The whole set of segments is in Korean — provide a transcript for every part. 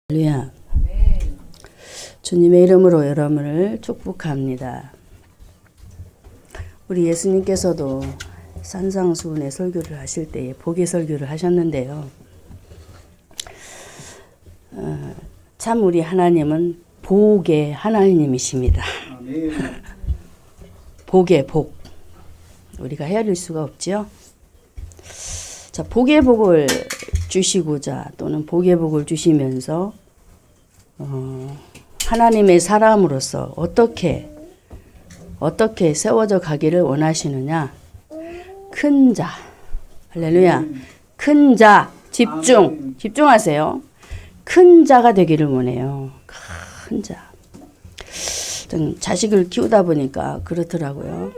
할렐루야. 주님의 이름으로 여러분을 축복합니다. 우리 예수님께서도 산상수훈의 설교를 하실 때에 복의 설교를 하셨는데요. 참 우리 하나님은 복의 하나님이십니다. 복의 복. 우리가 헤아릴 수가 없지요. 자, 복의 복을 주시고자 또는 복의 복을 주시면서 하나님의 사람으로서 어떻게 세워져 가기를 원하시느냐. 큰 자, 할렐루야. 큰 자, 집중하세요. 큰 자가 되기를 원해요. 큰 자. 자식을 키우다 보니까 그렇더라고요.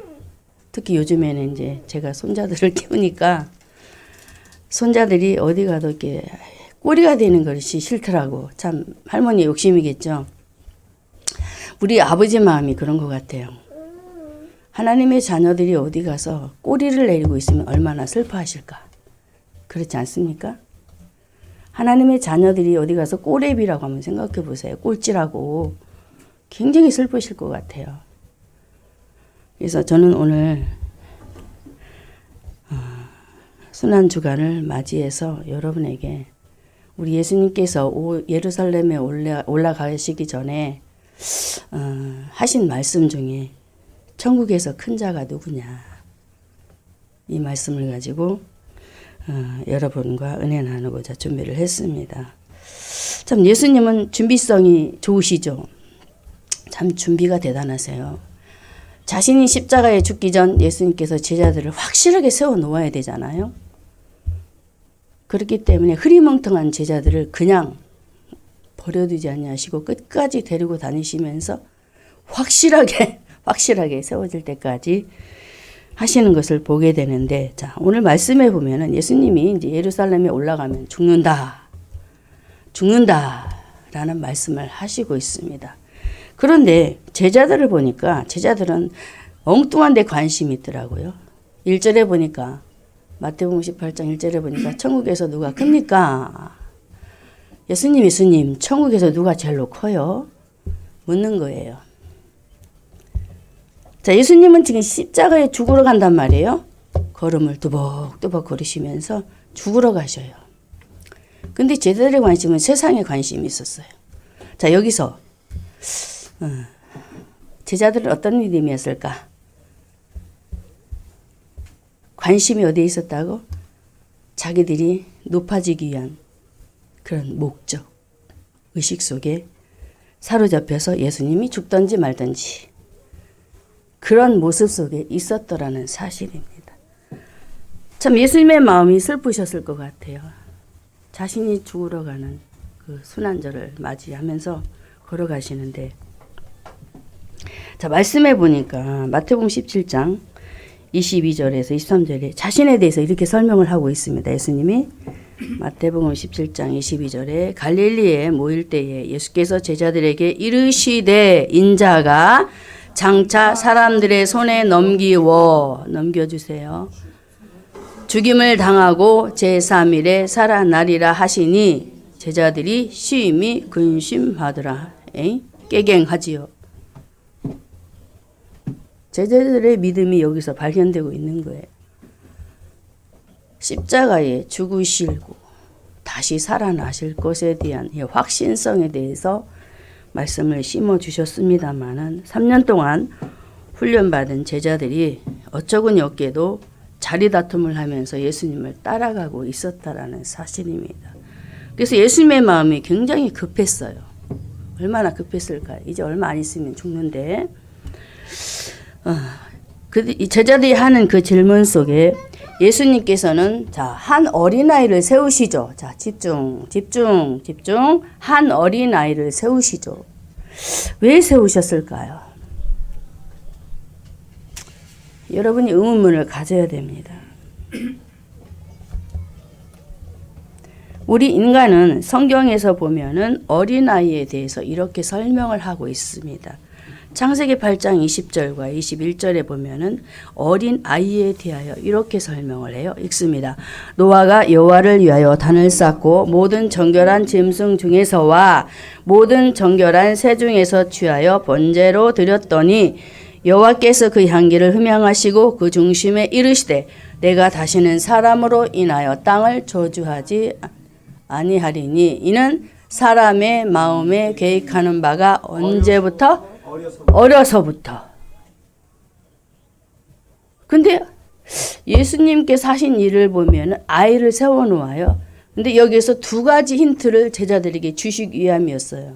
특히 요즘에는 이제 제가 손자들을 키우니까 손자들이 어디 가도 이렇게 꼬리가 되는 것이 싫더라고. 참 할머니 욕심이겠죠. 우리 아버지 마음이 그런 것 같아요. 하나님의 자녀들이 어디 가서 꼬리를 내리고 있으면 얼마나 슬퍼하실까. 그렇지 않습니까? 하나님의 자녀들이 어디 가서 꼬레비라고 한번 생각해 보세요. 꼴찌라고. 굉장히 슬프실 것 같아요. 그래서 저는 오늘 순환주간을 맞이해서 여러분에게 우리 예수님께서 예루살렘에 올라가시기 전에 하신 말씀 중에 천국에서 큰 자가 누구냐, 이 말씀을 가지고 여러분과 은혜 나누고자 준비를 했습니다. 참 예수님은 준비성이 좋으시죠. 참 준비가 대단하세요. 자신이 십자가에 죽기 전 예수님께서 제자들을 확실하게 세워 놓아야 되잖아요. 그렇기 때문에 흐리멍텅한 제자들을 그냥 버려두지 아니하시고 끝까지 데리고 다니시면서 확실하게 세워질 때까지 하시는 것을 보게 되는데, 자, 오늘 말씀에 보면은 예수님이 이제 예루살렘에 올라가면 죽는다라는 말씀을 하시고 있습니다. 그런데 제자들을 보니까 제자들은 엉뚱한 데 관심이 있더라고요. 1절에 보니까 마태복음 18장 1절에 보니까 천국에서 누가 큽니까? 예수님, 천국에서 누가 제일로 커요? 묻는 거예요. 자, 예수님은 지금 십자가에 죽으러 간단 말이에요. 걸음을 뚜벅뚜벅 걸으시면서 죽으러 가셔요. 근데 제자들의 관심은 세상에 관심이 있었어요. 자, 여기서 제자들은 어떤 믿음이었을까? 관심이 어디에 있었다고? 자기들이 높아지기 위한 그런 목적, 의식 속에 사로잡혀서 예수님이 죽든지 말든지 그런 모습 속에 있었더라는 사실입니다. 참 예수님의 마음이 슬프셨을 것 같아요. 자신이 죽으러 가는 그 순환절을 맞이하면서 걸어가시는데, 자, 말씀해 보니까 마태복음 17장 22절에서 23절에 자신에 대해서 이렇게 설명을 하고 있습니다. 예수님이 마태복음 17장 22절에 갈릴리에 모일 때에 예수께서 제자들에게 이르시되 인자가 장차 사람들의 손에 넘겨주세요. 죽임을 당하고 제3일에 살아나리라 하시니 제자들이 심히 근심하더라. 깨갱하지요. 제자들의 믿음이 여기서 발견되고 있는 거예요. 십자가에 죽으시고 다시 살아나실 것에 대한 확신성에 대해서 말씀을 심어주셨습니다마는 3년 동안 훈련받은 제자들이 어쩌고니 없게도 자리 다툼을 하면서 예수님을 따라가고 있었다라는 사실입니다. 그래서 예수님의 마음이 굉장히 급했어요. 얼마나 급했을까요? 이제 얼마 안 있으면 죽는데. 이 제자들이 하는 그 질문 속에 예수님께서는 한 어린아이를 세우시죠. 자, 집중. 한 어린아이를 세우시죠. 왜 세우셨을까요? 여러분이 의문문을 가져야 됩니다. 우리 인간은 성경에서 보면은 어린아이에 대해서 이렇게 설명을 하고 있습니다. 창세기 8장 20절과 21절에 보면은 어린 아이에 대하여 이렇게 설명을 해요. 읽습니다. 노아가 여호와를 위하여 단을 쌓고 모든 정결한 짐승 중에서와 모든 정결한 새 중에서 취하여 번제로 드렸더니 여호와께서 그 향기를 흠양하시고 그 중심에 이르시되 내가 다시는 사람으로 인하여 땅을 저주하지 아니하리니 이는 사람의 마음에 계획하는 바가 언제부터? 어려서부터. 근데 예수님께서 하신 일을 보면 아이를 세워놓아요. 근데 여기서 두 가지 힌트를 제자들에게 주시기 위함이었어요.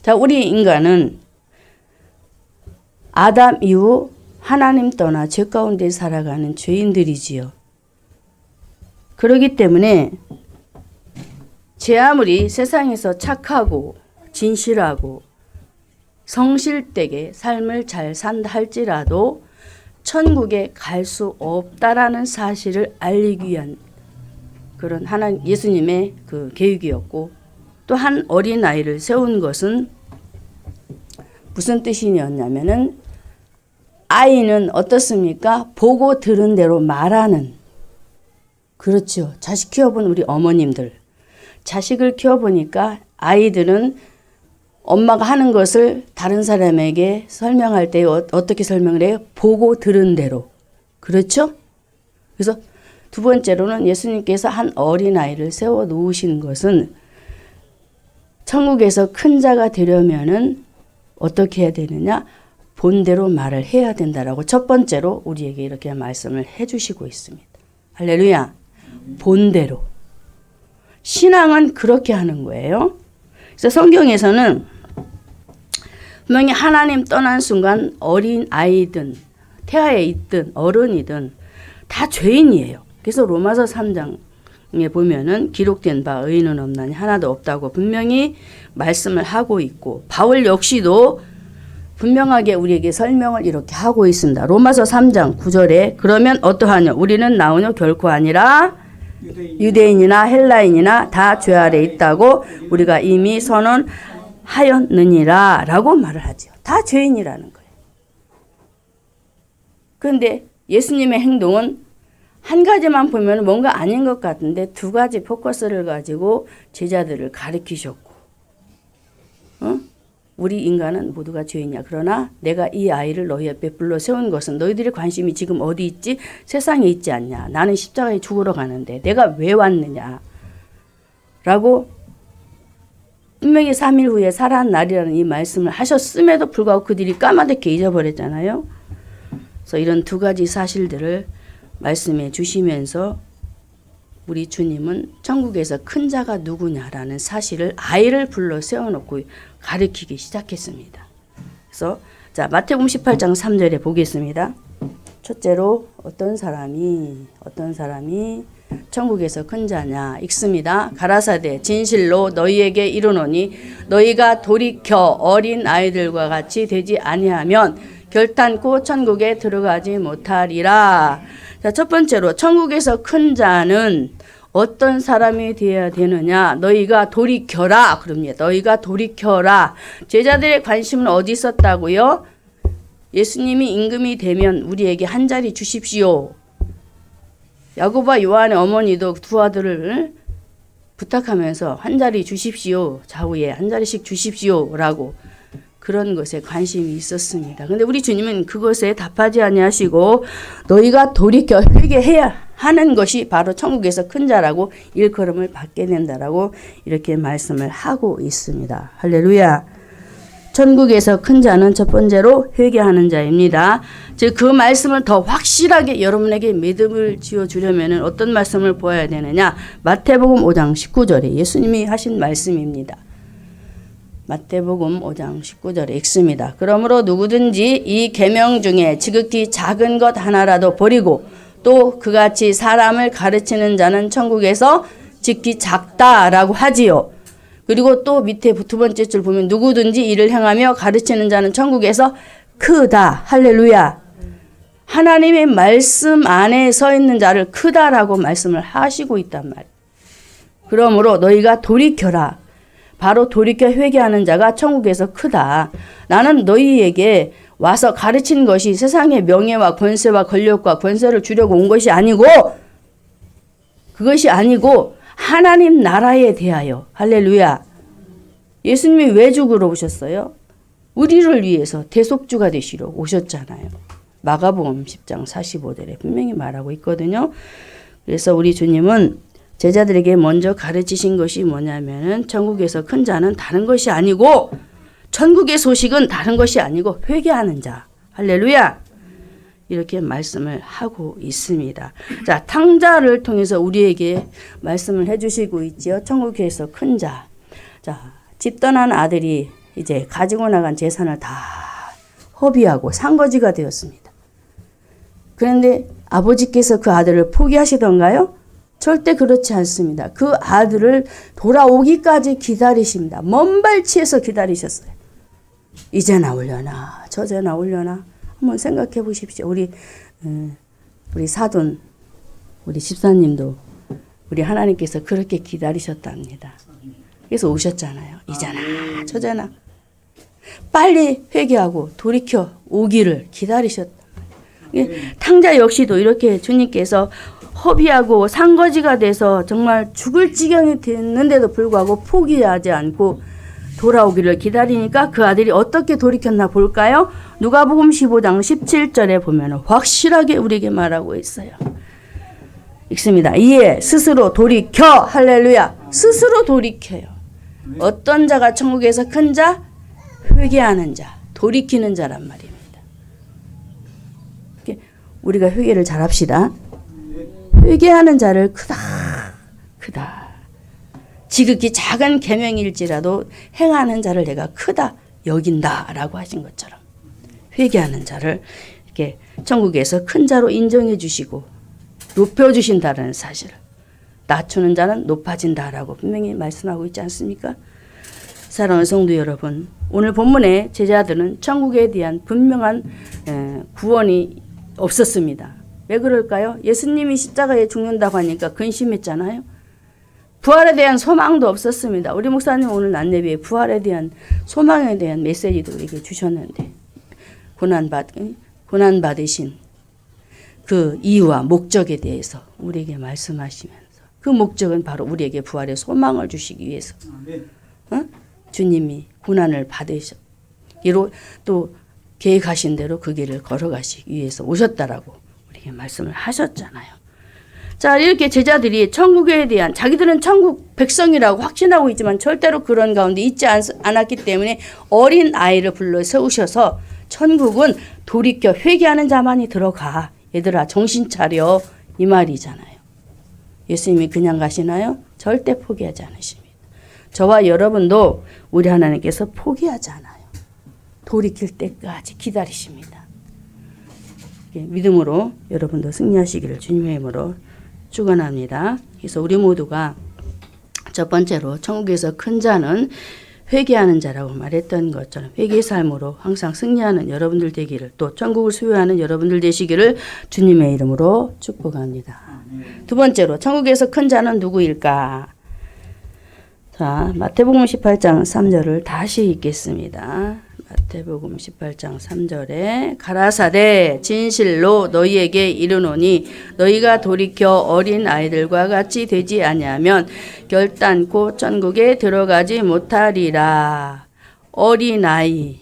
자, 우리 인간은 아담 이후 하나님 떠나 죄 가운데 살아가는 죄인들이지요. 그렇기 때문에 제 아무리 세상에서 착하고 진실하고 성실되게 삶을 잘 산다 할지라도 천국에 갈 수 없다라는 사실을 알리기 위한 그런 하나님 예수님의 그 계획이었고, 또 한 어린 아이를 세운 것은 무슨 뜻이었냐면은 아이는 어떻습니까? 보고 들은 대로 말하는, 그렇죠. 자식 키워본 우리 어머님들, 자식을 키워보니까 아이들은 엄마가 하는 것을 다른 사람에게 설명할 때 어떻게 설명을 해요? 보고 들은 대로. 그렇죠? 그래서 두 번째로는 예수님께서 한 어린아이를 세워 놓으신 것은 천국에서 큰 자가 되려면은 어떻게 해야 되느냐? 본대로 말을 해야 된다라고 첫 번째로 우리에게 이렇게 말씀을 해주시고 있습니다. 할렐루야. 본대로. 신앙은 그렇게 하는 거예요. 그래서 성경에서는 분명히 하나님 떠난 순간 어린 아이든 태아에 있든 어른이든 다 죄인이에요. 그래서 로마서 3장에 보면은 기록된 바 의인은 없나니 하나도 없다고 분명히 말씀을 하고 있고, 바울 역시도 분명하게 우리에게 설명을 이렇게 하고 있습니다. 로마서 3장 9절에 그러면 어떠하냐? 우리는 나오냐? 결코 아니라 유대인이나 헬라인이나 다 죄 아래 있다고 우리가 이미 선언하였느니라 라고 말을 하죠. 다 죄인이라는 거예요. 그런데 예수님의 행동은 한 가지만 보면 뭔가 아닌 것 같은데 두 가지 포커스를 가지고 제자들을 가르치셨고, 우리 인간은 모두가 죄인이야. 그러나 내가 이 아이를 너희 옆에 불러 세운 것은 너희들의 관심이 지금 어디 있지? 세상에 있지 않냐. 나는 십자가에 죽으러 가는데 내가 왜 왔느냐. 라고 분명히 3일 후에 살아날이라는 이 말씀을 하셨음에도 불구하고 그들이 까마득히 잊어버렸잖아요. 그래서 이런 두 가지 사실들을 말씀해 주시면서 우리 주님은 천국에서 큰 자가 누구냐라는 사실을 아이를 불러 세워놓고 가르치기 시작했습니다. 그래서 자, 마태복음 18장 3절에 보겠습니다. 첫째로 어떤 사람이 천국에서 큰 자냐 읽습니다. 가라사대 진실로 너희에게 이르노니 너희가 돌이켜 어린 아이들과 같이 되지 아니하면 결단코 천국에 들어가지 못하리라. 자, 첫 번째로 천국에서 큰 자는 어떤 사람이 되어야 되느냐? 너희가 돌이켜라. 그럽니다. 너희가 돌이켜라. 제자들의 관심은 어디 있었다고요? 예수님이 임금이 되면 우리에게 한 자리 주십시오. 야고보와 요한의 어머니도 두 아들을 부탁하면서 한 자리 주십시오. 좌우에 한 자리씩 주십시오. 라고 그런 것에 관심이 있었습니다. 근데 우리 주님은 그것에 답하지 아니하시고 너희가 돌이켜 회개해야 하는 것이 바로 천국에서 큰 자라고 일컬음을 받게 된다라고 이렇게 말씀을 하고 있습니다. 할렐루야. 천국에서 큰 자는 첫 번째로 회개하는 자입니다. 즉 그 말씀을 더 확실하게 여러분에게 믿음을 지어주려면 어떤 말씀을 보아야 되느냐? 마태복음 5장 19절에 예수님이 하신 말씀입니다. 마태복음 5장 19절에 읽습니다. 그러므로 누구든지 이 계명 중에 지극히 작은 것 하나라도 버리고 또 그같이 사람을 가르치는 자는 천국에서 지극히 작다라고 하지요. 그리고 또 밑에 두 번째 줄 보면 누구든지 이를 행하며 가르치는 자는 천국에서 크다. 할렐루야. 하나님의 말씀 안에 서 있는 자를 크다라고 말씀을 하시고 있단 말이에요. 그러므로 너희가 돌이켜라. 바로 돌이켜 회개하는 자가 천국에서 크다. 나는 너희에게 와서 가르친 것이 세상의 명예와 권세와 권력과 권세를 주려고 온 것이 아니고, 그것이 아니고 하나님 나라에 대하여. 할렐루야. 예수님이 왜 죽으러 오셨어요? 우리를 위해서 대속주가 되시러 오셨잖아요. 마가복음 10장 45절에 분명히 말하고 있거든요. 그래서 우리 주님은 제자들에게 먼저 가르치신 것이 뭐냐면은 천국에서 큰 자는 다른 것이 아니고, 천국의 소식은 다른 것이 아니고 회개하는 자. 할렐루야. 이렇게 말씀을 하고 있습니다. 자, 탕자를 통해서 우리에게 말씀을 해주시고 있지요. 천국에서 큰 자. 자, 집 떠난 아들이 이제 가지고 나간 재산을 다 허비하고 상거지가 되었습니다. 그런데 아버지께서 그 아들을 포기하시던가요? 절대 그렇지 않습니다. 그 아들을 돌아오기까지 기다리십니다. 먼 발치에서 기다리셨어요. 이제 나오려나 저제 나오려나 한번 생각해 보십시오. 우리 사돈, 우리 집사님도 우리 하나님께서 그렇게 기다리셨답니다. 그래서 오셨잖아요. 이제나 저제나 빨리 회개하고 돌이켜 오기를 기다리셨다. 탕자 역시도 이렇게 주님께서 허비하고 상거지가 돼서 정말 죽을 지경이 됐는데도 불구하고 포기하지 않고 돌아오기를 기다리니까 그 아들이 어떻게 돌이켰나 볼까요? 누가복음 15장 17절에 보면 확실하게 우리에게 말하고 있어요. 읽습니다. 이에 스스로 돌이켜. 할렐루야. 스스로 돌이켜요. 어떤 자가 천국에서 큰 자? 회개하는 자, 돌이키는 자란 말입니다. 우리가 회개를 잘합시다. 회개하는 자를 크다. 지극히 작은 계명일지라도 행하는 자를 내가 크다 여긴다라고 하신 것처럼 회개하는 자를 이렇게 천국에서 큰 자로 인정해 주시고 높여 주신다는 사실을, 낮추는 자는 높아진다라고 분명히 말씀하고 있지 않습니까? 사랑하는 성도 여러분, 오늘 본문의 제자들은 천국에 대한 분명한 구원이 없었습니다. 왜 그럴까요? 예수님이 십자가에 죽는다고 하니까 근심했잖아요. 부활에 대한 소망도 없었습니다. 우리 목사님 오늘 안내비에 부활에 대한 소망에 대한 메시지도 우리에게 주셨는데, 고난받으신 그 이유와 목적에 대해서 우리에게 말씀하시면서 그 목적은 바로 우리에게 부활의 소망을 주시기 위해서 주님이 고난을 받으시기로 또 계획하신 대로 그 길을 걸어가시기 위해서 오셨다라고 우리에게 말씀을 하셨잖아요. 자, 이렇게 제자들이 천국에 대한, 자기들은 천국 백성이라고 확신하고 있지만 절대로 그런 가운데 있지 않았기 때문에 어린 아이를 불러 세우셔서 천국은 돌이켜 회개하는 자만이 들어가. 얘들아 정신 차려, 이 말이잖아요. 예수님이 그냥 가시나요? 절대 포기하지 않으십니다. 저와 여러분도 우리 하나님께서 포기하지 않아요. 돌이킬 때까지 기다리십니다. 믿음으로 여러분도 승리하시기를 주님의 이름으로 축원합니다. 그래서 우리 모두가 첫 번째로 천국에서 큰 자는 회개하는 자라고 말했던 것처럼 회개의 삶으로 항상 승리하는 여러분들 되기를, 또 천국을 소유하는 여러분들 되시기를 주님의 이름으로 축복합니다. 두 번째로 천국에서 큰 자는 누구일까? 자, 마태복음 18장 3절을 다시 읽겠습니다. 마태복음 18장 3절에 가라사대 진실로 너희에게 이르노니 너희가 돌이켜 어린 아이들과 같이 되지 아니하면 결단코 천국에 들어가지 못하리라. 어린아이.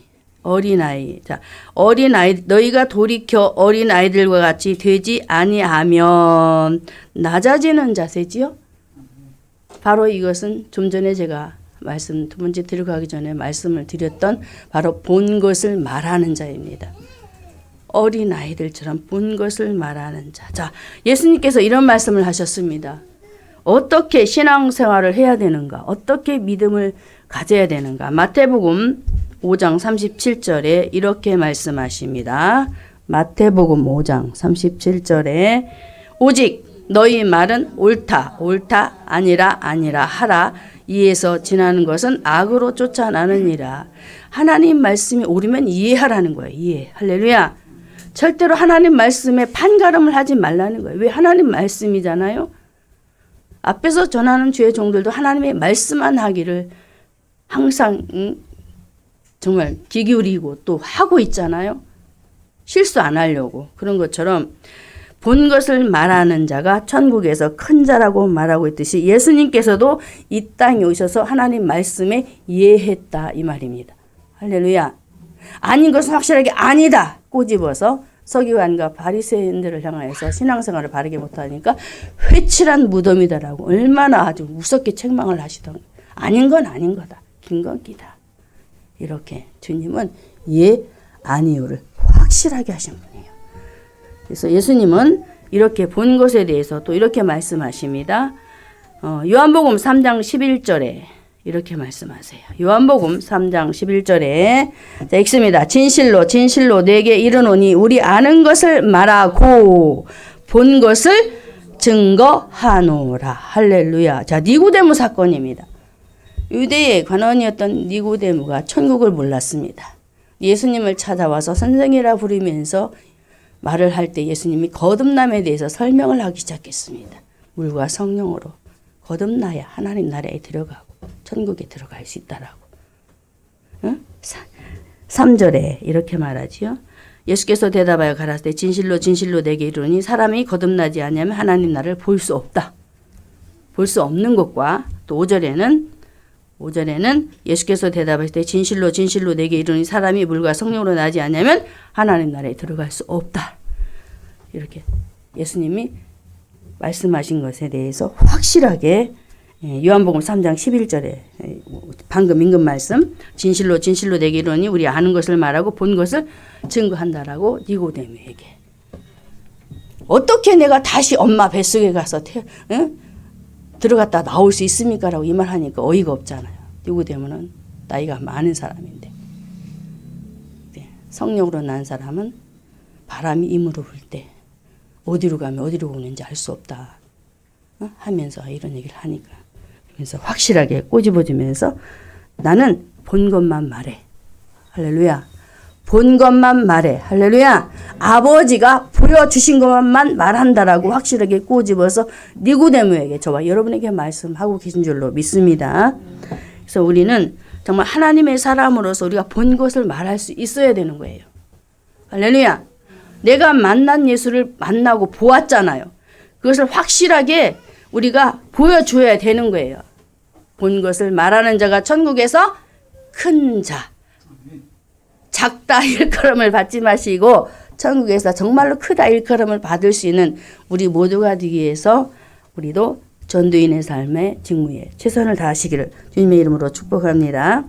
자, 어린아이, 너희가 돌이켜 어린 아이들과 같이 되지 아니하면 낮아지는 자세지요. 바로 이것은 좀 전에 제가 두 번째 들어가기 전에 말씀을 드렸던 바로 본 것을 말하는 자입니다. 어린 아이들처럼 본 것을 말하는 자. 자, 예수님께서 이런 말씀을 하셨습니다. 어떻게 신앙생활을 해야 되는가? 어떻게 믿음을 가져야 되는가? 마태복음 5장 37절에 이렇게 말씀하십니다. 마태복음 5장 37절에 오직 너희 말은 옳다 아니라 하라. 이에서 지나는 것은 악으로 쫓아나느니라. 하나님 말씀이 옳으면 이해하라는 거예요. 이해. 할렐루야. 절대로 하나님 말씀에 판가름을 하지 말라는 거예요. 왜? 하나님 말씀이잖아요. 앞에서 전하는 주의 종들도 하나님의 말씀만 하기를 항상 정말 귀 기울이고 또 하고 있잖아요. 실수 안 하려고. 그런 것처럼 본 것을 말하는 자가 천국에서 큰 자라고 말하고 있듯이 예수님께서도 이 땅에 오셔서 하나님 말씀에 예했다 이 말입니다. 할렐루야. 아닌 것은 확실하게 아니다 꼬집어서 서기관과 바리새인들을 향하여서 신앙생활을 바르게 못하니까 회칠한 무덤이다라고 얼마나 아주 무섭게 책망을 하시던 거예요. 아닌 건 아닌 거다. 긴 건 기다. 이렇게 주님은 예, 아니요를 확실하게 하신 분이에요. 그래서 예수님은 이렇게 본 것에 대해서 또 이렇게 말씀하십니다. 요한복음 3장 11절에 이렇게 말씀하세요. 요한복음 3장 11절에 자, 읽습니다. 진실로 진실로 내게 이르노니 우리 아는 것을 말하고 본 것을 증거하노라. 할렐루야. 자, 니고데모 사건입니다. 유대의 관원이었던 니고데모가 천국을 몰랐습니다. 예수님을 찾아와서 선생이라 부르면서 말을 할 때 예수님이 거듭남에 대해서 설명을 하기 시작했습니다. 물과 성령으로 거듭나야 하나님 나라에 들어가고 천국에 들어갈 수 있다라고. 응? 3절에 이렇게 말하지요. 예수께서 대답하여 가라사대 진실로 진실로 내게 이르노니 사람이 거듭나지 않으면 하나님 나라를 볼 수 없다. 볼 수 없는 것과 또 5절에는 예수께서 대답하실 진실로 진실로 내게 이르노니 사람이 물과 성령으로 나지 않으면 하나님 나라에 들어갈 수 없다. 이렇게 예수님이 말씀하신 것에 대해서 확실하게 요한복음 3장 11절에 방금 읽은 말씀 진실로 진실로 내게 이르노니 우리 아는 것을 말하고 본 것을 증거한다라고 니고데모에게. 어떻게 내가 다시 엄마 뱃속에 가서 들어갔다 나올 수 있습니까? 라고 이 말 하니까 어이가 없잖아요. 니고데모는 나이가 많은 사람인데 성령으로 난 사람은 바람이 임으로 불 때 어디로 가면 어디로 오는지 알 수 없다 하면서 이런 얘기를 하니까 그래서 확실하게 꼬집어주면서 나는 본 것만 말해. 할렐루야. 본 것만 말해. 할렐루야. 아버지가 보여주신 것만 말한다라고 확실하게 꼬집어서 니고데모에게 저와 여러분에게 말씀하고 계신 줄로 믿습니다. 그래서 우리는 정말 하나님의 사람으로서 우리가 본 것을 말할 수 있어야 되는 거예요. 할렐루야. 내가 만난 예수를 만나고 보았잖아요. 그것을 확실하게 우리가 보여줘야 되는 거예요. 본 것을 말하는 자가 천국에서 큰 자. 작다 일컬음을 받지 마시고 천국에서 정말로 크다 일컬음을 받을 수 있는 우리 모두가 되기 위해서 우리도 전도인의 삶의 직무에 최선을 다하시기를 주님의 이름으로 축복합니다.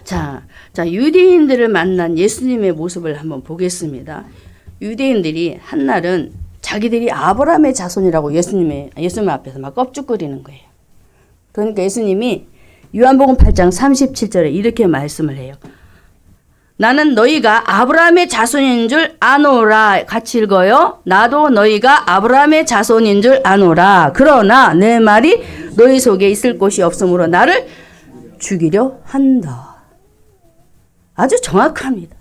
자, 유대인들을 만난 예수님의 모습을 한번 보겠습니다. 유대인들이 한날은 자기들이 아브라함의 자손이라고 예수님 앞에서 막 껍죽거리는 거예요. 그러니까 예수님이 요한복음 8장 37절에 이렇게 말씀을 해요. 나는 너희가 아브라함의 자손인 줄 아노라. 같이 읽어요. 나도 너희가 아브라함의 자손인 줄 아노라. 그러나 내 말이 너희 속에 있을 곳이 없으므로 나를 죽이려 한다. 아주 정확합니다.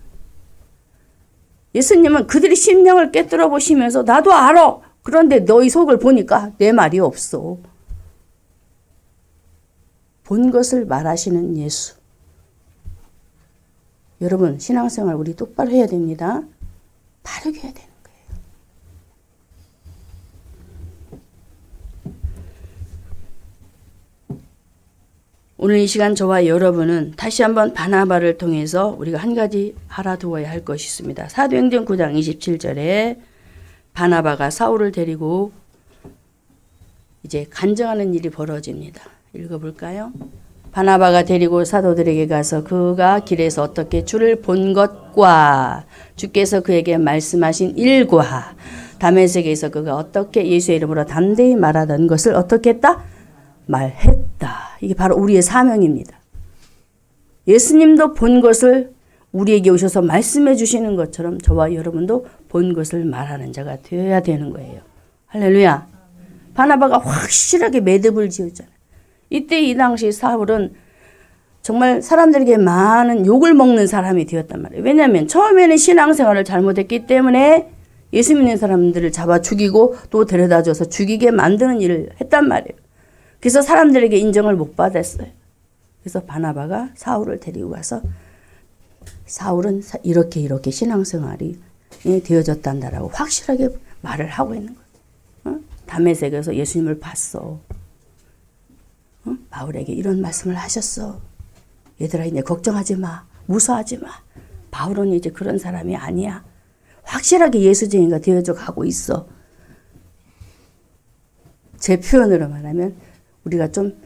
예수님은 그들이 심령을 꿰뚫어 보시면서 나도 알아. 그런데 너희 속을 보니까 내 말이 없어. 본 것을 말하시는 예수. 여러분 신앙생활 우리 똑바로 해야 됩니다. 바르게 해야 되는 거예요. 오늘 이 시간 저와 여러분은 다시 한번 바나바를 통해서 우리가 한 가지 알아두어야 할 것이 있습니다. 사도행전 9장 27절에 바나바가 사울을 데리고 이제 간증하는 일이 벌어집니다. 읽어볼까요? 바나바가 데리고 사도들에게 가서 그가 길에서 어떻게 주를 본 것과 주께서 그에게 말씀하신 일과 다메섹에서 그가 어떻게 예수의 이름으로 담대히 말하던 것을 어떻게 했다? 말했다. 이게 바로 우리의 사명입니다. 예수님도 본 것을 우리에게 오셔서 말씀해 주시는 것처럼 저와 여러분도 본 것을 말하는 자가 되어야 되는 거예요. 할렐루야. 바나바가 확실하게 매듭을 지었잖아요. 이때 이 당시 사울은 정말 사람들에게 많은 욕을 먹는 사람이 되었단 말이에요. 왜냐하면 처음에는 신앙생활을 잘못했기 때문에 예수 믿는 사람들을 잡아 죽이고 또 데려다줘서 죽이게 만드는 일을 했단 말이에요. 그래서 사람들에게 인정을 못 받았어요. 그래서 바나바가 사울을 데리고 가서 사울은 이렇게 신앙생활이 되어졌단다라고 확실하게 말을 하고 있는 거예요. 다메섹에서 예수님을 봤어. 바울에게 이런 말씀을 하셨어. 얘들아 이제 걱정하지 마. 무서워하지 마. 바울은 이제 그런 사람이 아니야. 확실하게 예수쟁이가 되어져 가고 있어. 제 표현으로 말하면 우리가 좀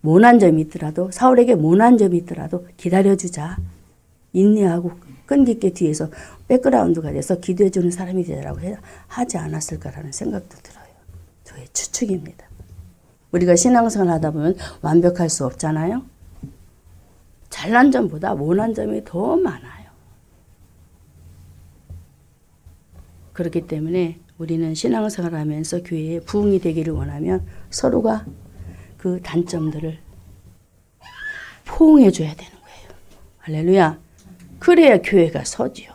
모난 점이 있더라도 사울에게 모난 점이 있더라도 기다려주자. 인내하고 끈기 있게 뒤에서 백그라운드가 돼서 기도해주는 사람이 되라고 하지 않았을까라는 생각도 들어요. 저의 추측입니다. 우리가 신앙생활 하다 보면 완벽할 수 없잖아요. 잘난 점보다 모난 점이 더 많아요. 그렇기 때문에 우리는 신앙생활 하면서 교회에 부흥이 되기를 원하면 서로가 그 단점들을 포옹해 줘야 되는 거예요. 할렐루야. 그래야 교회가 서지요.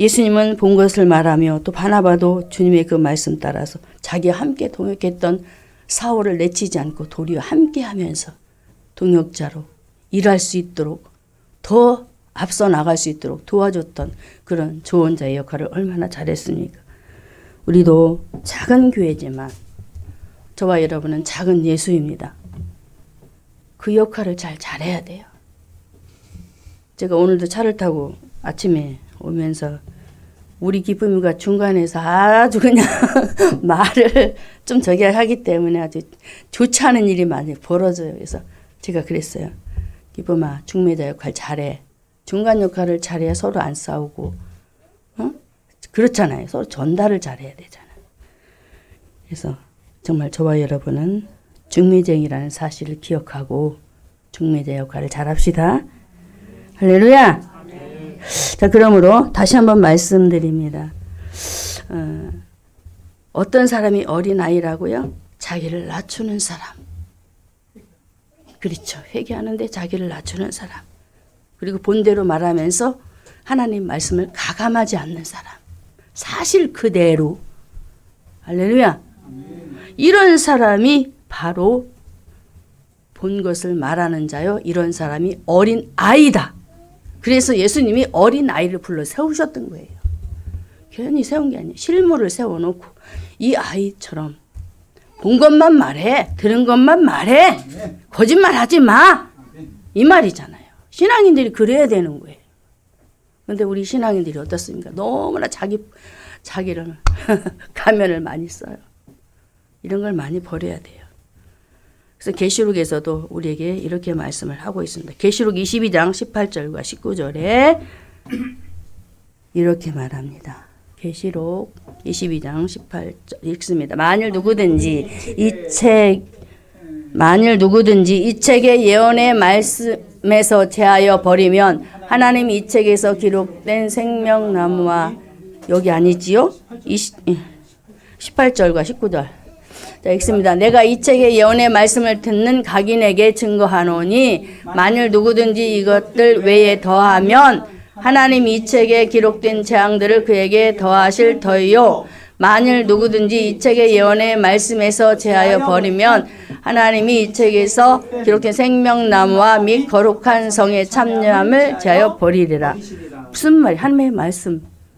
예수님은 본 것을 말하며 또 바나바도 주님의 그 말씀 따라서 자기와 함께 동역했던 사울을 내치지 않고 도리어 함께 하면서 동역자로 일할 수 있도록 더 앞서 나갈 수 있도록 도와줬던 그런 조언자의 역할을 얼마나 잘했습니까? 우리도 작은 교회지만 저와 여러분은 작은 예수입니다. 그 역할을 잘해야 돼요. 제가 오늘도 차를 타고 아침에 오면서 우리 기쁨이가 중간에서 아주 그냥 말을 좀 저기 하기 때문에 아주 좋지 않은 일이 많이 벌어져요. 그래서 제가 그랬어요. 기쁨아, 중매자 역할 잘해. 중간 역할을 잘해야 서로 안 싸우고, 그렇잖아요. 서로 전달을 잘해야 되잖아요. 그래서 정말 저와 여러분은 중매쟁이라는 사실을 기억하고 중매자 역할을 잘합시다. 할렐루야. 자, 그러므로 다시 한번 말씀드립니다. 어떤 사람이 어린아이라고요? 자기를 낮추는 사람. 그렇죠. 회개하는데 자기를 낮추는 사람. 그리고 본대로 말하면서 하나님 말씀을 가감하지 않는 사람. 사실 그대로. 할렐루야. 이런 사람이 바로 본 것을 말하는 자요. 이런 사람이 어린 아이다. 그래서 예수님이 어린 아이를 불러 세우셨던 거예요. 괜히 세운 게 아니에요. 실물을 세워놓고 이 아이처럼 본 것만 말해. 들은 것만 말해. 거짓말하지 마. 이 말이잖아요. 신앙인들이 그래야 되는 거예요. 그런데 우리 신앙인들이 어떻습니까? 너무나 자기를 가면을 많이 써요. 이런 걸 많이 버려야 돼요. 그래서 계시록에서도 우리에게 이렇게 말씀을 하고 있습니다. 계시록 22장 18절과 19절에 이렇게 말합니다. 계시록 22장 18절 읽습니다. 만일 누구든지 이 책의 예언의 말씀에서 제하여 버리면 하나님 이 책에서 기록된 생명나무와 여기 아니지요? 18절과 19절. 자, 읽습니다. 내가 이 책의 예언의 말씀을 듣는 각인에게 증거하노니 만일 누구든지 이것들 외에 더하면 하나님 이 책에 기록된 재앙들을 그에게 더하실 터이요. 만일 누구든지 이 책의 예언의 말씀에서 제하여 버리면 하나님이 이 책에서 기록된 생명나무와 및 거룩한 성의 참여함을 제하여 버리리라. 무슨 말이 하나님의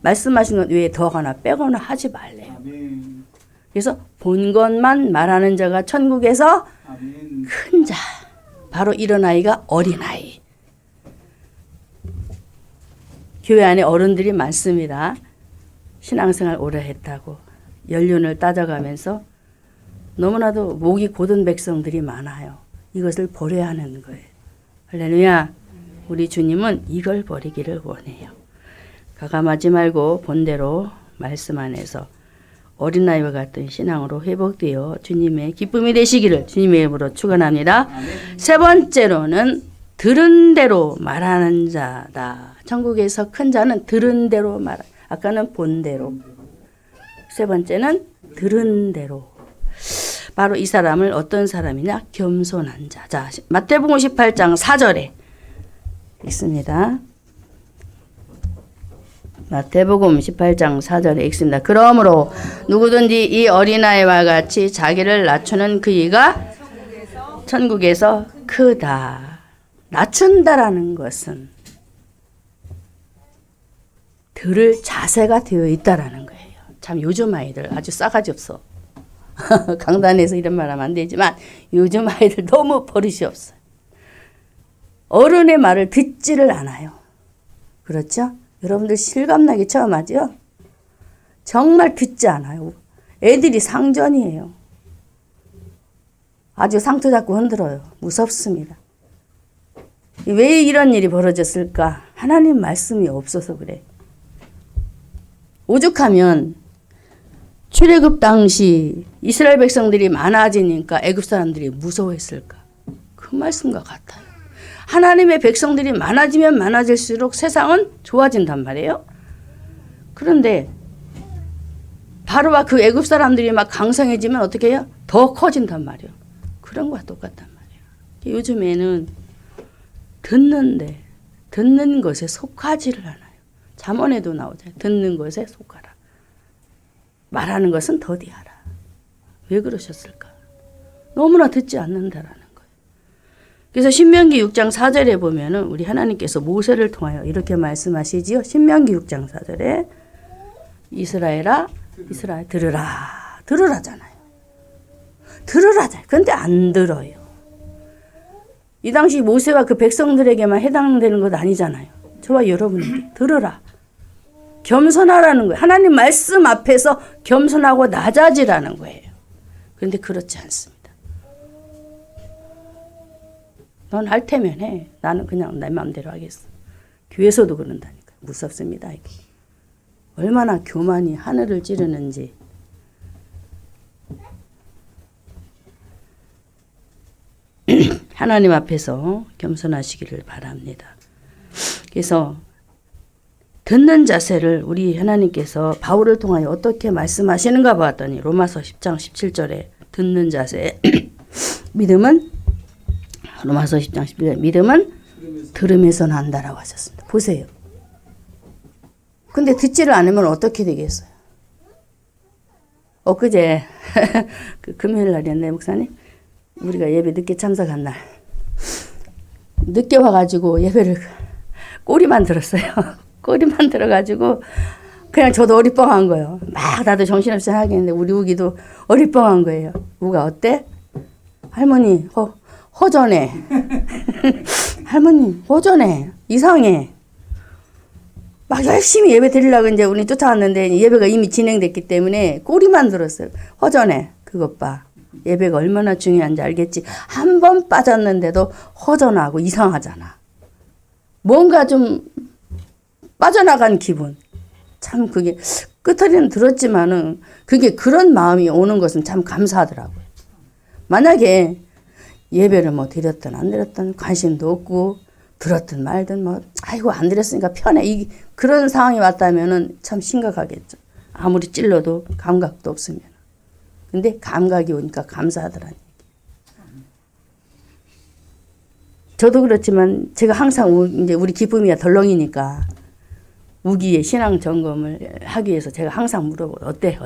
말씀하신 것 외에 더하거나 빼거나 하지 말래요. 그래서 본 것만 말하는 자가 천국에서 큰 자. 바로 이런 아이가 어린아이. 교회 안에 어른들이 많습니다. 신앙생활 오래 했다고 연륜을 따져가면서 너무나도 목이 고든 백성들이 많아요. 이것을 버려야 하는 거예요. 할렐루야. 우리 주님은 이걸 버리기를 원해요. 가감하지 말고 본대로 말씀 안에서 어린아이와 같은 신앙으로 회복되어 주님의 기쁨이 되시기를 주님의 이름으로 축원합니다. 세 번째로는 들은 대로 말하는 자다. 천국에서 큰 자는 들은 대로 아까는 본 대로. 세 번째는 들은 대로. 바로 이 사람을 어떤 사람이냐? 겸손한 자. 자, 마태복음 18장 4절에 있습니다. 마태복음 18장 4절에 읽습니다. 그러므로 누구든지 이 어린아이와 같이 자기를 낮추는 그이가 천국에서 크다. 낮춘다라는 것은 들을 자세가 되어 있다라는 거예요. 참 요즘 아이들 아주 싸가지 없어. 강단에서 이런 말 하면 안 되지만 요즘 아이들 너무 버릇이 없어요. 어른의 말을 듣지를 않아요. 그렇죠? 여러분들 실감나게 처음 하죠? 정말 듣지 않아요. 애들이 상전이에요. 아주 상투 잡고 흔들어요. 무섭습니다. 왜 이런 일이 벌어졌을까? 하나님 말씀이 없어서 그래. 오죽하면 출애굽 당시 이스라엘 백성들이 많아지니까 애굽 사람들이 무서워했을까? 그 말씀과 같아요. 하나님의 백성들이 많아지면 많아질수록 세상은 좋아진단 말이에요. 그런데 바로와 그 애굽 사람들이 막 강성해지면 어떻게 해요? 더 커진단 말이에요. 그런 거와 똑같단 말이에요. 요즘에는 듣는 것에 속하지를 않아요. 잠언에도 나오잖아요. 듣는 것에 속하라. 말하는 것은 더디하라. 왜 그러셨을까? 너무나 듣지 않는다라는 거예요. 그래서 신명기 6장 4절에 보면은 우리 하나님께서 모세를 통하여 이렇게 말씀하시지요. 신명기 6장 4절에 이스라엘아, 이스라엘 들으라. 들으라잖아요. 들으라잖아요. 그런데 안 들어요. 이 당시 모세와 그 백성들에게만 해당되는 것 아니잖아요. 저와 여러분에게 들으라. 겸손하라는 거예요. 하나님 말씀 앞에서 겸손하고 낮아지라는 거예요. 그런데 그렇지 않습니다. 넌 할 테면 해. 나는 그냥 내 마음대로 하겠어. 교회에서도 그런다니까. 무섭습니다. 이게. 얼마나 교만이 하늘을 찌르는지. 하나님 앞에서 겸손하시기를 바랍니다. 그래서 듣는 자세를 우리 하나님께서 바울을 통하여 어떻게 말씀하시는가 봤더니 로마서 10장 17절에 듣는 자세 믿음은 로마서 10장 17절에 믿음은 들음에서 난다라고 하셨습니다. 보세요. 근데 듣지를 않으면 어떻게 되겠어요? 엊그제 그 금요일 날이었네 목사님. 우리가 예배 늦게 참석한 날 늦게 와가지고 예배를 꼬리만 들었어요. 꼬리만 들어가지고 그냥 저도 어리뻥한 거예요. 막 나도 정신없이 하겠는데 우리 우기도 어리뻥한 거예요. 우가 어때? 할머니 허전해. 할머니 허전해. 이상해. 막 열심히 예배 드리려고 이제 우리 쫓아왔는데 예배가 이미 진행됐기 때문에 꼬리만 들었어요. 허전해. 그것 봐. 예배가 얼마나 중요한지 알겠지. 한 번 빠졌는데도 허전하고 이상하잖아. 뭔가 좀 빠져나간 기분. 참 그게 끄트리는 들었지만은 그게 그런 마음이 오는 것은 참 감사하더라고요. 만약에 예배를 뭐 드렸든 안 드렸든 관심도 없고 들었든 말든 뭐 아이고 안 드렸으니까 편해. 그런 상황이 왔다면은 참 심각하겠죠. 아무리 찔러도 감각도 없으면. 근데 감각이 오니까 감사하더라는 얘기. 저도 그렇지만 제가 항상 이제 우리 기쁨이야 덜렁이니까 우기의 신앙 점검을 하기 위해서 제가 항상 물어봐요. 어때?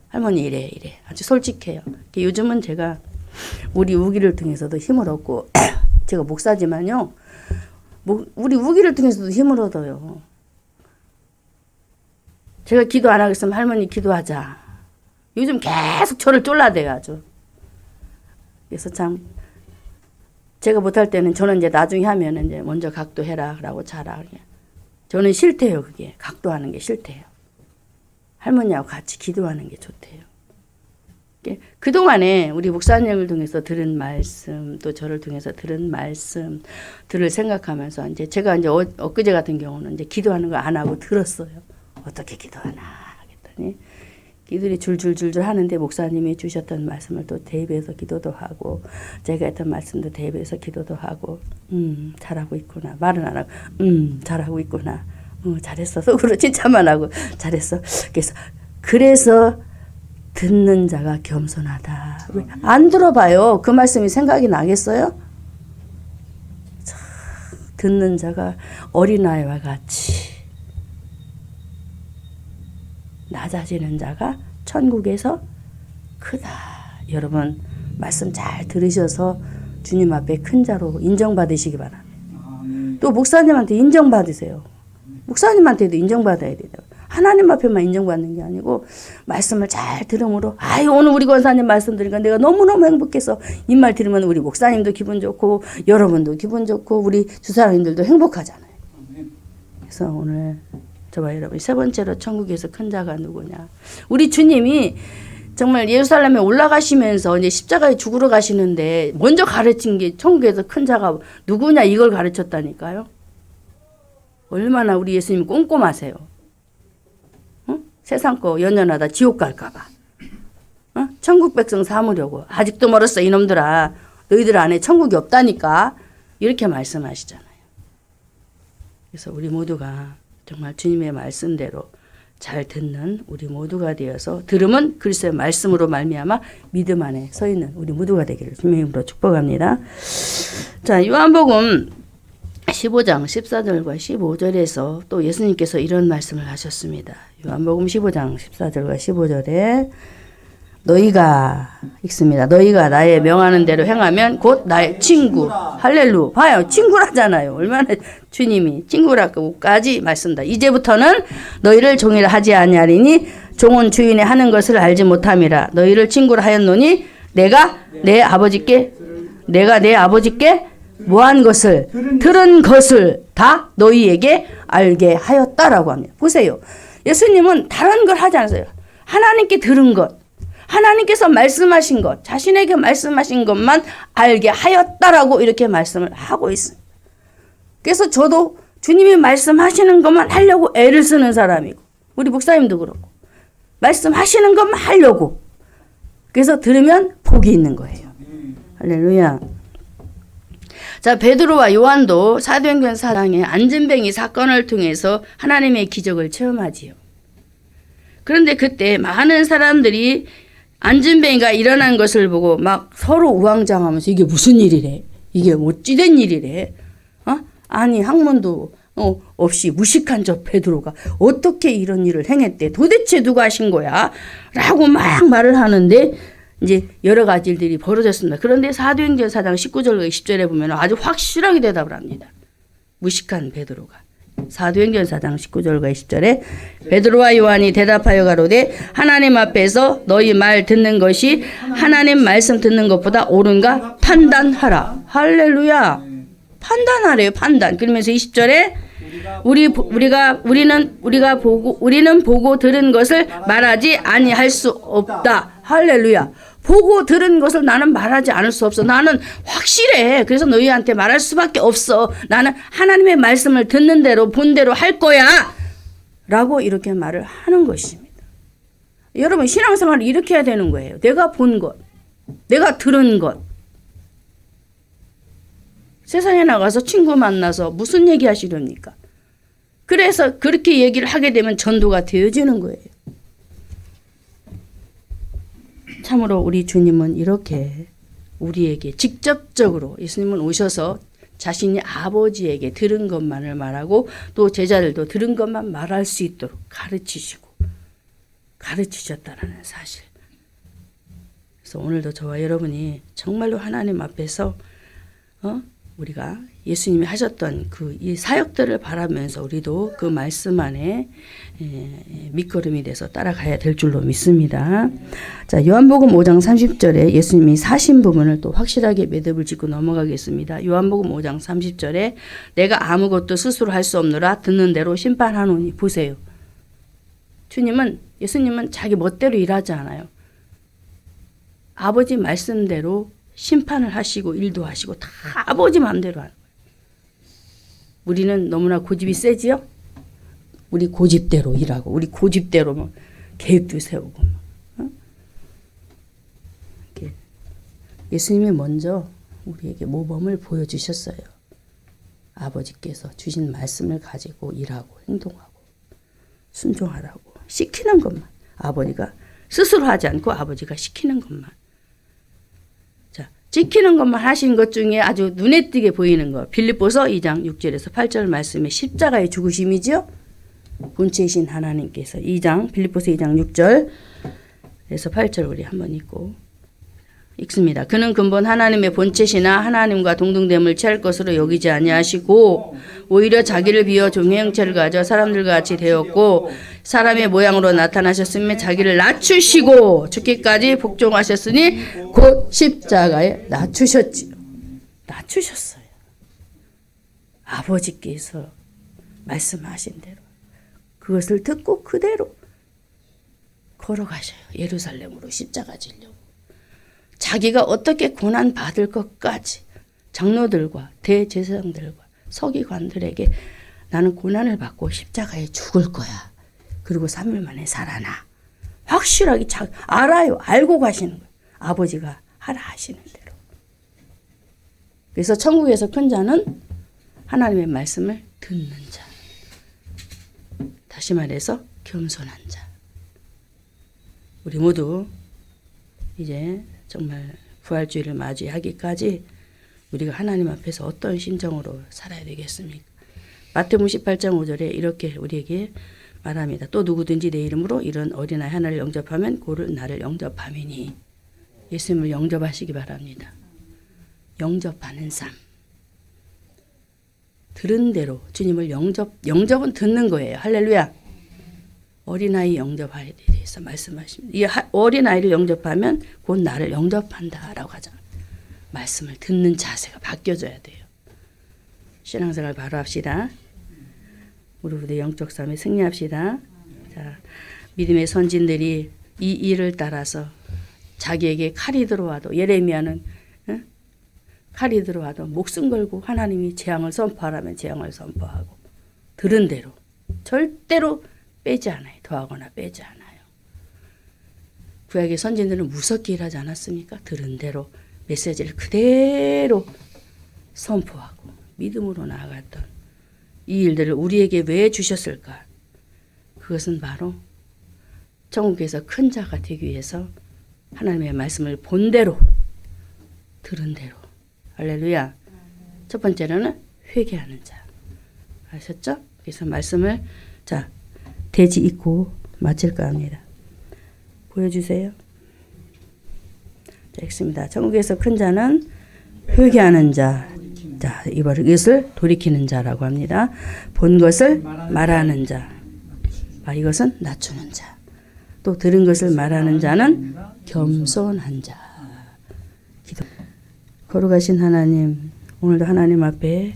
할머니 이래. 아주 솔직해요. 요즘은 제가 우리 우기를 통해서도 힘을 얻고 제가 목사지만요. 우리 우기를 통해서도 힘을 얻어요. 제가 기도 안 하겠으면 할머니 기도하자. 요즘 계속 저를 쫄라대요 아주. 그래서 참 제가 못할 때는 저는 이제 나중에 하면 이제 먼저 각도해라 라고 자라. 저는 싫대요 그게. 각도하는 게 싫대요. 할머니하고 같이 기도하는 게 좋대요. 그동안에 우리 목사님을 통해서 들은 말씀 또 저를 통해서 들은 말씀들을 생각하면서 이제 제가 이제 엊그제 같은 경우는 이제 기도하는 거 안 하고 들었어요. 어떻게 기도하나 하겠더니 기들이 줄줄줄줄 하는데 목사님이 주셨던 말씀을 또 대입해서 기도도 하고 제가 했던 말씀도 대입해서 기도도 하고 잘하고 있구나. 말은 안 하고 잘하고 있구나. 잘했어. 속으로 칭찬만 하고 잘했어. 그래서 듣는 자가 겸손하다. 안 들어봐요. 그 말씀이 생각이 나겠어요? 듣는 자가 어린아이와 같이 낮아지는 자가 천국에서 크다. 여러분 말씀 잘 들으셔서 주님 앞에 큰 자로 인정받으시기 바랍니다. 또 목사님한테 인정받으세요. 목사님한테도 인정받아야 돼요. 하나님 앞에만 인정받는 게 아니고 말씀을 잘 들음으로 아유 오늘 우리 권사님 말씀 들으니까 내가 너무너무 행복해서 이 말 들으면 우리 목사님도 기분 좋고 여러분도 기분 좋고 우리 주사님들도 행복하잖아요. 그래서 오늘 저와 여러분 세 번째로 천국에서 큰 자가 누구냐. 우리 주님이 정말 예루살렘에 올라가시면서 이제 십자가에 죽으러 가시는데 먼저 가르친 게 천국에서 큰 자가 누구냐 이걸 가르쳤다니까요. 얼마나 우리 예수님 꼼꼼하세요. 세상 거 연연하다 지옥 갈까 봐. 천국 백성 삼으려고. 아직도 멀었어 이놈들아. 너희들 안에 천국이 없다니까. 이렇게 말씀하시잖아요. 그래서 우리 모두가 정말 주님의 말씀대로 잘 듣는 우리 모두가 되어서 들음은 그리스도의 말씀으로 말미암아 믿음 안에 서 있는 우리 모두가 되기를 주님의 이름으로 축복합니다. 자, 요한복음 15장 14절과 15절에서 또 예수님께서 이런 말씀을 하셨습니다. 요한복음 15장 14절과 15절에 너희가 읽습니다. 너희가 나의 명하는 대로 행하면 곧 나의 친구. 할렐루. 봐요. 친구라잖아요. 얼마나 주님이 친구라고까지 말씀다. 이제부터는 너희를 종이라 하지 아니하리니 종은 주인의 하는 것을 알지 못함이라. 너희를 친구라 하였노니 내가 내 아버지께 뭐한 것을 들은 것을 다 너희에게 알게 하였다라고 합니다. 보세요. 예수님은 다른 걸 하지 않았어요. 하나님께 들은 것, 하나님께서 말씀하신 것, 자신에게 말씀하신 것만 알게 하였다라고 이렇게 말씀을 하고 있습니다. 그래서 저도 주님이 말씀하시는 것만 하려고 애를 쓰는 사람이고 우리 목사님도 그렇고 말씀하시는 것만 하려고 그래서 들으면 복이 있는 거예요. 할렐루야. 자, 베드로와 요한도 사도행전 4장의 안진뱅이 사건을 통해서 하나님의 기적을 체험하지요. 그런데 그때 많은 사람들이 안진뱅이가 일어난 것을 보고 막 서로 우왕좌왕하면서 이게 무슨 일이래? 이게 어찌된 일이래? 아니 학문도 없이 무식한 저 베드로가 어떻게 이런 일을 행했대? 도대체 누가 하신 거야? 라고 막 말을 하는데 이제 여러 가지 일들이 벌어졌습니다. 그런데 사도행전 4장 19절과 20절에 보면 아주 확실하게 대답을 합니다. 무식한 베드로가. 사도행전 4장 19절과 20절에 베드로와 요한이 대답하여 가로되 하나님 앞에서 너희 말 듣는 것이 하나님 말씀 듣는 것보다 옳은가 판단하라. 할렐루야. 판단하래요. 판단. 그러면서 20절에 우리는 보고 들은 것을 말하지 아니할 수 없다. 할렐루야. 보고 들은 것을 나는 말하지 않을 수 없어. 나는 확실해. 그래서 너희한테 말할 수밖에 없어. 나는 하나님의 말씀을 듣는 대로 본 대로 할 거야. 라고 이렇게 말을 하는 것입니다. 여러분 신앙생활을 이렇게 해야 되는 거예요. 내가 본 것, 내가 들은 것. 세상에 나가서 친구 만나서 무슨 얘기 하시렵니까? 그래서 그렇게 얘기를 하게 되면 전도가 되어지는 거예요. 참으로 우리 주님은 이렇게 우리에게 직접적으로 예수님은 오셔서 자신이 아버지에게 들은 것만을 말하고 또 제자들도 들은 것만 말할 수 있도록 가르치셨다는 사실. 그래서 오늘도 저와 여러분이 정말로 하나님 앞에서 우리가 예수님이 하셨던 그 이 사역들을 바라면서 우리도 그 말씀 안에 밑거름이 돼서 따라가야 될 줄로 믿습니다. 자, 요한복음 5장 30절에 예수님이 사신 부분을 또 확실하게 매듭을 짓고 넘어가겠습니다. 요한복음 5장 30절에 내가 아무것도 스스로 할 수 없노라 듣는 대로 심판하노니. 보세요. 예수님은 자기 멋대로 일하지 않아요. 아버지 말씀대로 심판을 하시고 일도 하시고 다 아버지 마음대로 하는 거예요. 우리는 너무나 고집이 세지요? 우리 고집대로 일하고 우리 고집대로 뭐 계획도 세우고 예수님이 먼저 우리에게 모범을 보여주셨어요. 아버지께서 주신 말씀을 가지고 일하고 행동하고 순종하라고 시키는 것만 아버지가 스스로 하지 않고 아버지가 시키는 것만 지키는 것만 하신 것 중에 아주 눈에 띄게 보이는 거. 빌립보서 2장 6절에서 8절 말씀에 십자가의 죽으심이죠. 본체이신 하나님께서 빌립보서 2장 6절에서 8절 우리 한번 읽고 읽습니다. 그는 근본 하나님의 본체시나 하나님과 동등됨을 취할 것으로 여기지 아니하시고 오히려 자기를 비워 종의 형체를 가져 사람들과 같이 되었고 사람의 모양으로 나타나셨으며 자기를 낮추시고 죽기까지 복종하셨으니 곧 십자가에 낮추셨지요. 낮추셨어요. 아버지께서 말씀하신 대로 그것을 듣고 그대로 걸어가셔요. 예루살렘으로 십자가 지려고. 자기가 어떻게 고난 받을 것까지 장로들과 대제사장들과 서기관들에게 나는 고난을 받고 십자가에 죽을 거야. 그리고 3일 만에 살아나. 확실하게 알아요. 알고 가시는 거예요. 아버지가 하라 하시는 대로. 그래서 천국에서 큰 자는 하나님의 말씀을 듣는 자. 다시 말해서 겸손한 자. 우리 모두 이제 정말 부활주의를 맞이하기까지 우리가 하나님 앞에서 어떤 심정으로 살아야 되겠습니까? 마태복음 18장 5절에 이렇게 우리에게 말합니다. 또 누구든지 내 이름으로 이런 어린아이 하나를 영접하면 고를 나를 영접함이니. 예수님을 영접하시기 바랍니다. 영접하는 삶. 들은 대로 주님을 영접은 듣는 거예요. 할렐루야. 어린아이 영접하에 대해서 말씀하십니다. 이 어린아이를 영접하면 곧 나를 영접한다라고 하잖아요. 말씀을 듣는 자세가 바뀌어져야 돼요. 신앙생활 바로 합시다. 우리 부대 영적 삶에 승리합시다. 자, 믿음의 선진들이 이 일을 따라서 자기에게 칼이 들어와도 예레미야는 칼이 들어와도 목숨 걸고 하나님이 재앙을 선포하라면 재앙을 선포하고 들은 대로 절대로 빼지 않아요. 더하거나 빼지 않아요. 구약의 선진들은 무섭게 일하지 않았습니까? 들은 대로 메시지를 그대로 선포하고 믿음으로 나아갔던 이 일들을 우리에게 왜 주셨을까? 그것은 바로 천국에서 큰 자가 되기 위해서 하나님의 말씀을 본 대로 들은 대로. 할렐루야. 첫 번째로는 회개하는 자. 아셨죠? 그래서 말씀을 자 돼지 입고 마칠까 합니다. 보여주세요. 자, 읽습니다. 천국에서 큰 자는 회개하는 자. 자, 이것을 돌이키는 자라고 합니다. 본 것을 말하는 자. 이것은 낮추는 자. 또 들은 것을 말하는 자는 겸손한 자. 기도. 거룩하신 하나님, 오늘도 하나님 앞에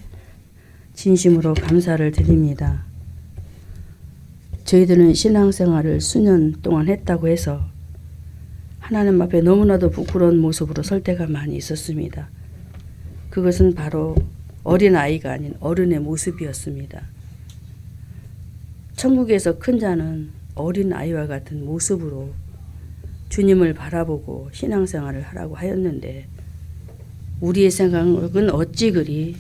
진심으로 감사를 드립니다. 저희들은 신앙생활을 수년 동안 했다고 해서 하나님 앞에 너무나도 부끄러운 모습으로 설 때가 많이 있었습니다. 그것은 바로 어린아이가 아닌 어른의 모습이었습니다. 천국에서 큰 자는 어린아이와 같은 모습으로 주님을 바라보고 신앙생활을 하라고 하였는데 우리의 생각은 어찌 그리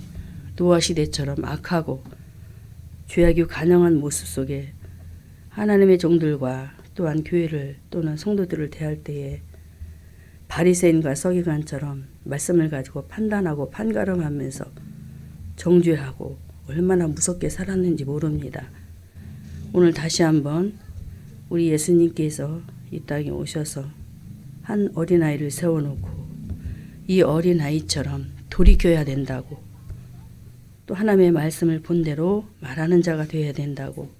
노아시대처럼 악하고 죄악이 관영한 모습 속에 하나님의 종들과 또한 교회를 또는 성도들을 대할 때에 바리새인과 서기관처럼 말씀을 가지고 판단하고 판가름하면서 정죄하고 얼마나 무섭게 살았는지 모릅니다. 오늘 다시 한번 우리 예수님께서 이 땅에 오셔서 한 어린아이를 세워놓고 이 어린아이처럼 돌이켜야 된다고 또 하나님의 말씀을 본대로 말하는 자가 되어야 된다고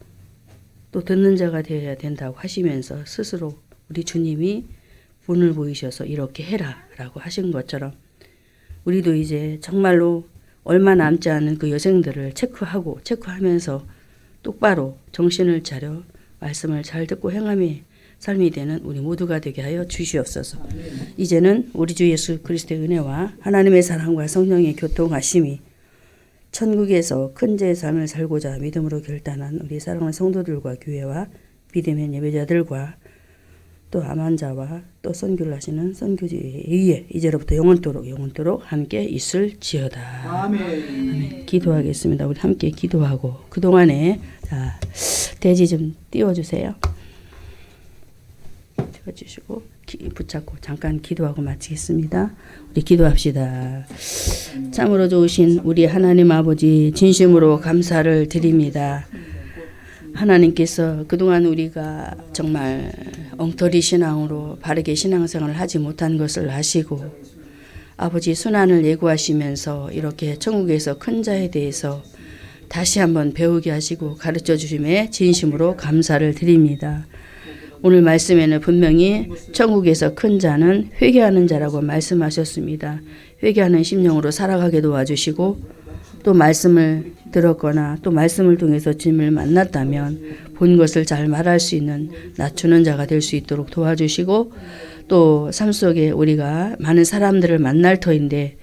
또 듣는 자가 되어야 된다고 하시면서 스스로 우리 주님이 본을 보이셔서 이렇게 해라 라고 하신 것처럼 우리도 이제 정말로 얼마 남지 않은 그 여생들을 체크하면서 똑바로 정신을 차려 말씀을 잘 듣고 행함의 삶이 되는 우리 모두가 되게 하여 주시옵소서. 이제는 우리 주 예수 그리스도의 은혜와 하나님의 사랑과 성령의 교통하심이 천국에서 큰 자의 삶을 살고자 믿음으로 결단한 우리 사랑하는 성도들과 교회와 비대면 예배자들과 또 암환자와 또 선교를 하시는 선교지에 의해 이제로부터 영원토록 함께 있을지어다. 아멘. 기도하겠습니다. 우리 함께 기도하고 그동안에 자, 돼지 좀 띄워주세요. 띄워주시고 붙잡고 잠깐 기도하고 마치겠습니다. 우리 기도합시다. 참으로 좋으신 우리 하나님 아버지 진심으로 감사를 드립니다. 하나님께서 그동안 우리가 정말 엉터리 신앙으로 바르게 신앙생활을 하지 못한 것을 아시고 아버지 순환을 예고하시면서 이렇게 천국에서 큰 자에 대해서 다시 한번 배우게 하시고 가르쳐 주심에 진심으로 감사를 드립니다. 오늘 말씀에는 분명히 천국에서 큰 자는 회개하는 자라고 말씀하셨습니다. 회개하는 심령으로 살아가게 도와주시고 또 말씀을 들었거나 또 말씀을 통해서 주님을 만났다면 본 것을 잘 말할 수 있는 낮추는 자가 될 수 있도록 도와주시고 또 삶 속에 우리가 많은 사람들을 만날 터인데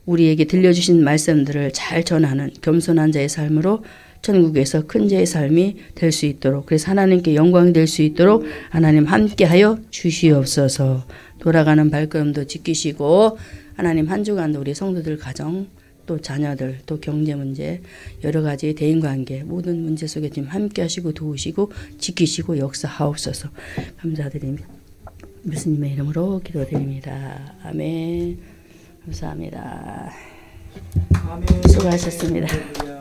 우리에게 들려주신 말씀들을 잘 전하는 겸손한 자의 삶으로 천국에서 큰 자의 삶이 될 수 있도록 그래서 하나님께 영광이 될 수 있도록 하나님 함께하여 주시옵소서. 돌아가는 발걸음도 지키시고 하나님 한 주간도 우리 성도들 가정 또 자녀들 또 경제 문제 여러 가지 대인관계 모든 문제 속에 지금 함께하시고 도우시고 지키시고 역사하옵소서. 감사드립니다. 예수님의 이름으로 기도드립니다. 아멘. 감사합니다. 아멘. 수고하셨습니다.